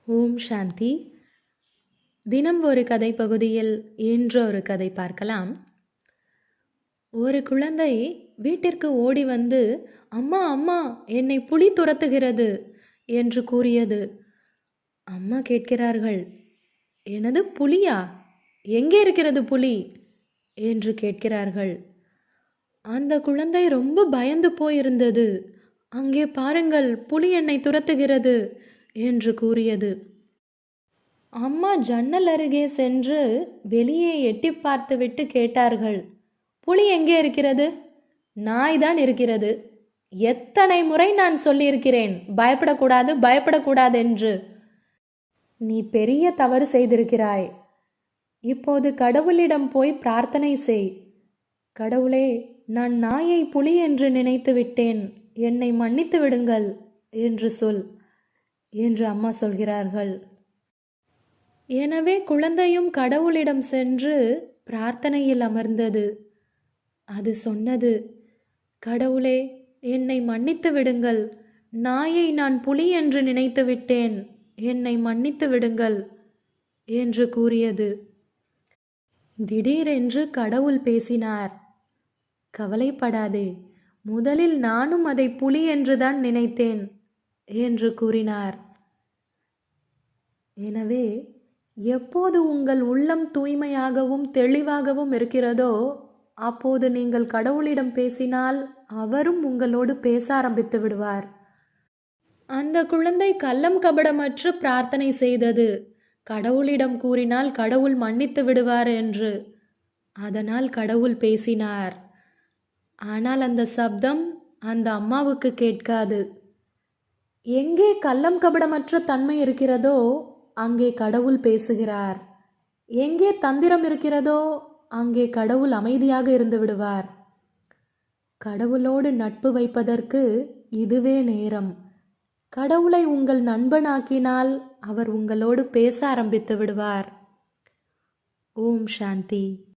ஓம் சாந்தி. தினம் ஒரு கதை பகுதியில் இன்று ஒரு கதை பார்க்கலாம். ஒரு குழந்தை வீட்டிற்கு ஓடி வந்து, அம்மா அம்மா, என்னை புலி துரத்துகிறது என்று கூறியது. அம்மா கேட்கிறார்கள், எனது புலியா? எங்கே இருக்கிறது புலி என்று கேட்கிறார்கள். அந்த குழந்தை ரொம்ப பயந்து போயிருந்தது. அங்கே பாருங்கள், புலி என்னை துரத்துகிறது என்று கூறியது. அம்மா ஜன்னல் அருகே சென்று வெளியே எட்டி பார்த்துவிட்டு கேட்டார்கள், புலி எங்கே இருக்கிறது? நாய்தான் இருக்கிறது. எத்தனை முறை நான் சொல்லியிருக்கிறேன், பயப்படக்கூடாது பயப்படக்கூடாது என்று. நீ பெரிய தவறு செய்திருக்கிறாய். இப்போது கடவுளிடம் போய் பிரார்த்தனை செய். கடவுளே, நான் நாயை புலி என்று நினைத்து விட்டேன், என்னை மன்னித்து விடுங்கள் என்று சொல் என்று அம்மா சொல்கிறார்கள். எனவே குழந்தையும் கடவுளிடம் சென்று பிரார்த்தனையில் அமர்ந்தது. அது சொன்னது, கடவுளே, என்னை மன்னித்து விடுங்கள், நாயை நான் புலி என்று நினைத்து விட்டேன், என்னை மன்னித்து விடுங்கள் என்று கூறியது. திடீரென்று கடவுள் பேசினார். கவலைப்படாதே, முதலில் நானும் அதை புலி என்றுதான் நினைத்தேன் என்று கூறினார். எனவே எப்போது உங்கள் உள்ளம் தூய்மையாகவும் தெளிவாகவும் இருக்கிறதோ அப்போது நீங்கள் கடவுளிடம் பேசினால் அவரும் உங்களோடு பேச ஆரம்பித்து விடுவார். அந்த குழந்தை கள்ளம் கபடமற்று பிரார்த்தனை செய்தது. கடவுளிடம் கூறினால் கடவுள் மன்னித்து விடுவார் என்று. அதனால் கடவுள் பேசினார். ஆனால் அந்த சப்தம் அந்த அம்மாவுக்கு கேட்காது. எங்கே கள்ளம் கபடமற்ற தன்மை இருக்கிறதோ அங்கே கடவுள் பேசுகிறார். எங்கே தந்திரம் இருக்கிறதோ அங்கே கடவுள் அமைதியாக இருந்து விடுவார். கடவுளோடு நட்பு வைப்பதற்கு இதுவே நேரம். கடவுளை உங்கள் நண்பனாக்கினால் அவர் உங்களோடு பேச ஆரம்பித்து விடுவார். ஓம் சாந்தி.